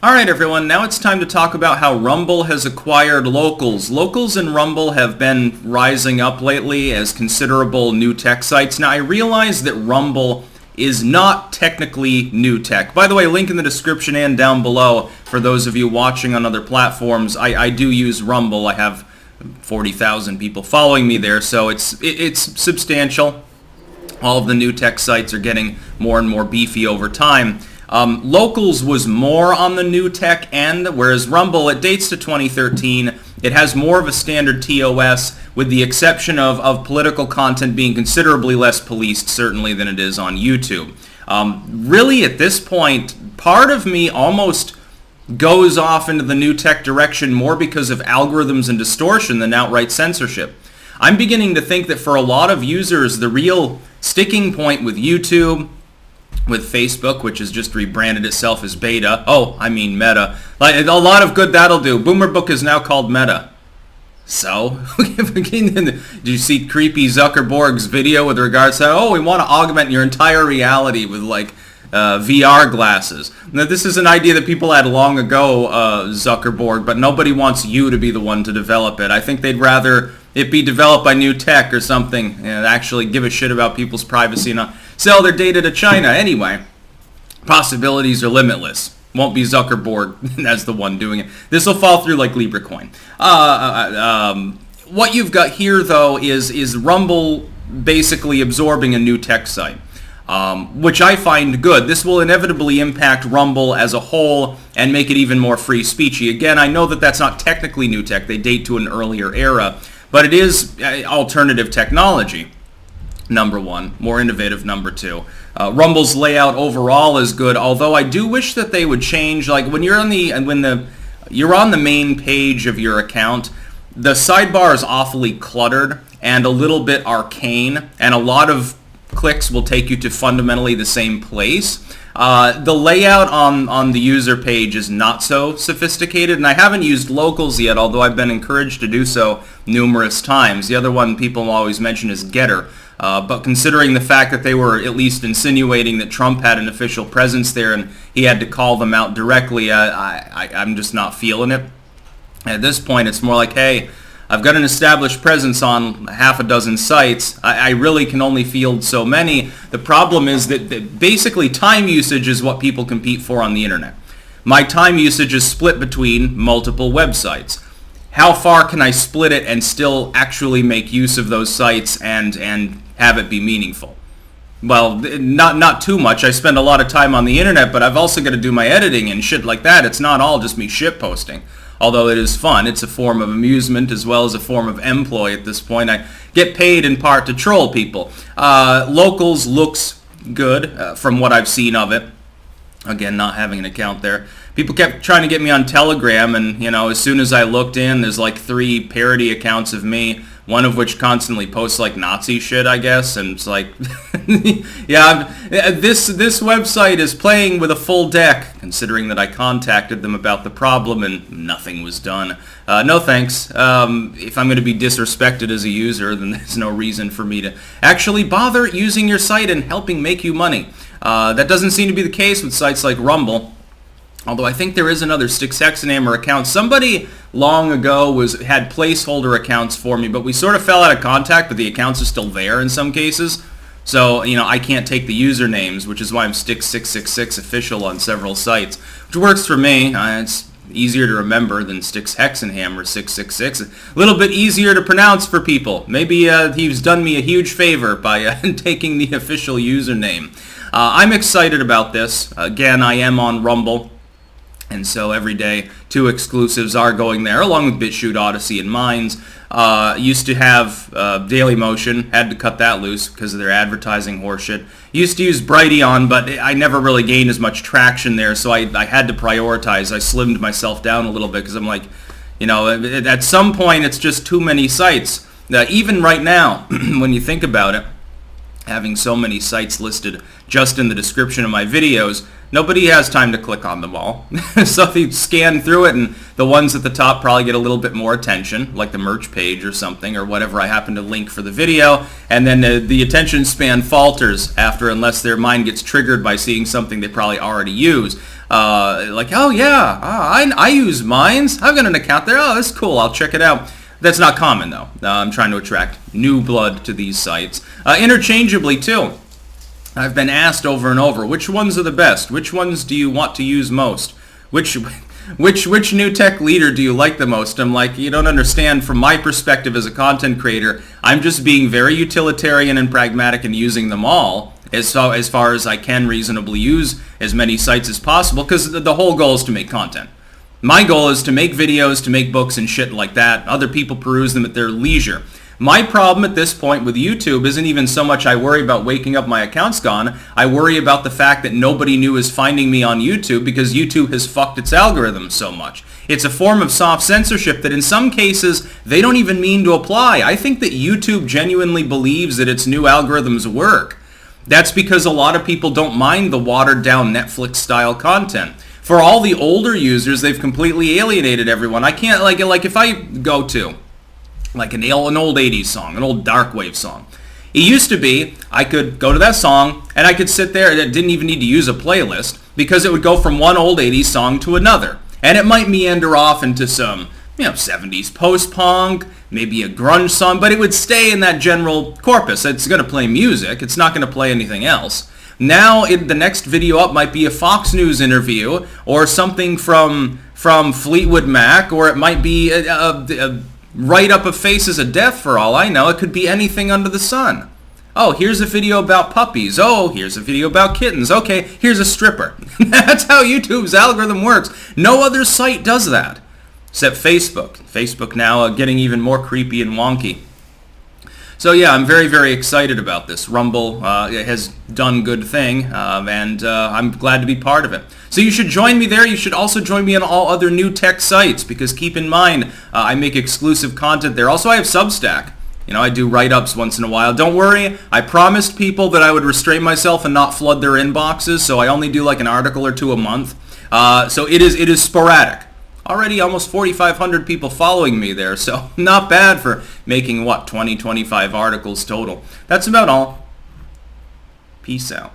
Alright everyone, now it's time to talk about how Rumble has acquired Locals. Locals and Rumble have been rising up lately as considerable new tech sites. Now I realize that Rumble is not technically new tech. By the way, link in the description and down below for those of you watching on other platforms. I do use Rumble. I have 40,000 people following me there, so it's substantial. All of the new tech sites are getting more and more beefy over time. Locals was more on the new tech end, whereas Rumble, it dates to 2013. It has more of a standard TOS, with the exception of political content being considerably less policed, certainly, than it is on YouTube. Really, at this point, part of me almost goes off into the new tech direction more because of algorithms and distortion than outright censorship. I'm beginning to think that for a lot of users, the real sticking point with YouTube, with Facebook, which has just rebranded itself as Beta. Oh, I mean Meta. Like, a lot of good that'll do. Boomer Book is now called Meta. So, did you see creepy Zuckerberg's video with regards to, oh, we want to augment your entire reality with, like, VR glasses. Now, this is an idea that people had long ago, Zuckerberg, but nobody wants you to be the one to develop it. I think they'd rather it be developed by new tech or something and actually give a shit about people's privacy and not sell their data to China. Anyway, possibilities are limitless. Won't be Zuckerberg as the one doing it. This will fall through like LibreCoin. What you've got here, though, is Rumble basically absorbing a new tech site, which I find good. This will inevitably impact Rumble as a whole and make it even more free speechy. Again, I know that that's not technically new tech. They date to an earlier era. But it is alternative technology, number one. More innovative, number two. Rumble's layout overall is good, although I do wish that they would change. Like when you're on you're on the main page of your account, the sidebar is awfully cluttered and a little bit arcane, and a lot of clicks will take you to fundamentally the same place. The layout on the user page is not so sophisticated, and I haven't used Locals yet, although I've been encouraged to do so numerous times. The other one people always mention is Getter, but considering the fact that they were at least insinuating that Trump had an official presence there and he had to call them out directly, I'm just not feeling it. At this point, it's more like, hey, I've got an established presence on half a dozen sites. I really can only field so many. The problem is that basically time usage is what people compete for on the internet. My time usage is split between multiple websites. How far can I split it and still actually make use of those sites and have it be meaningful? Well, not too much. I spend a lot of time on the internet, but I've also got to do my editing and shit like that. It's not all just me shit posting. Although it is fun, it's a form of amusement as well as a form of employ at this point. I get paid in part to troll people. Locals looks good from what I've seen of it. Again, not having an account there. People kept trying to get me on Telegram, and as soon as I looked in, there's like 3 parody accounts of me, one of which constantly posts like Nazi shit, I guess, and it's like, yeah, this website is playing with a full deck, considering that I contacted them about the problem and nothing was done. No thanks. If I'm going to be disrespected as a user, then there's no reason for me to actually bother using your site and helping make you money. That doesn't seem to be the case with sites like Rumble. Although I think there is another Styx-Hexenhammer account. Somebody long ago had placeholder accounts for me, but we sort of fell out of contact, but the accounts are still there in some cases. So, I can't take the usernames, which is why I'm Styx666 official on several sites, which works for me. It's easier to remember than Styx-Hexenhammer 666. A little bit easier to pronounce for people. Maybe he's done me a huge favor by taking the official username. I'm excited about this. Again, I am on Rumble. And so every day, 2 exclusives are going there, along with BitChute, Odyssey, and Minds. Used to have Dailymotion, had to cut that loose because of their advertising horseshit. Used to use Brighteon, but I never really gained as much traction there, so I had to prioritize. I slimmed myself down a little bit because I'm like, at some point it's just too many sites. Even right now, when you think about it, having so many sites listed just in the description of my videos, nobody has time to click on them all. So if you scan through it, and the ones at the top probably get a little bit more attention, like the merch page or something, or whatever I happen to link for the video, and then the attention span falters after, unless their mind gets triggered by seeing something they probably already use. Like, oh yeah, I use Minds. I've got an account there. Oh, that's cool. I'll check it out. That's not common though. I'm trying to attract new blood to these sites. Interchangeably too. I've been asked over and over, which ones are the best? Which ones do you want to use most? Which new tech leader do you like the most? I'm like, you don't understand. From my perspective as a content creator, I'm just being very utilitarian and pragmatic and using them all as far as I can reasonably use as many sites as possible, because the whole goal is to make content. My goal is to make videos, to make books and shit like that. Other people peruse them at their leisure. My problem at this point with YouTube isn't even so much I worry about waking up my account's gone. I worry about the fact that nobody new is finding me on YouTube because YouTube has fucked its algorithm so much. It's a form of soft censorship that in some cases they don't even mean to apply. I think that YouTube genuinely believes that its new algorithms work. That's because a lot of people don't mind the watered down Netflix style content. For all the older users, they've completely alienated everyone. I can't, like if I go to like an old 80s song, an old dark wave song. It used to be I could go to that song and I could sit there and I didn't even need to use a playlist because it would go from one old 80s song to another. And it might meander off into some, 70s post-punk, maybe a grunge song, but it would stay in that general corpus. It's going to play music. It's not going to play anything else. Now the next video up might be a Fox News interview or something from Fleetwood Mac, or it might be a write-up of Faces of Death for all I know. It could be anything under the sun. Oh, here's a video about puppies. Oh, here's a video about kittens. Okay, here's a stripper. That's how YouTube's algorithm works. No other site does that, except Facebook. Facebook now getting even more creepy and wonky. So yeah, I'm very, very excited about this. Rumble has done good thing, and I'm glad to be part of it. So you should join me there. You should also join me on all other new tech sites, because keep in mind, I make exclusive content there. Also, I have Substack. I do write-ups once in a while. Don't worry, I promised people that I would restrain myself and not flood their inboxes, so I only do like an article or two a month. So it is sporadic. Already almost 4,500 people following me there, so not bad for making, 20, 25 articles total. That's about all. Peace out.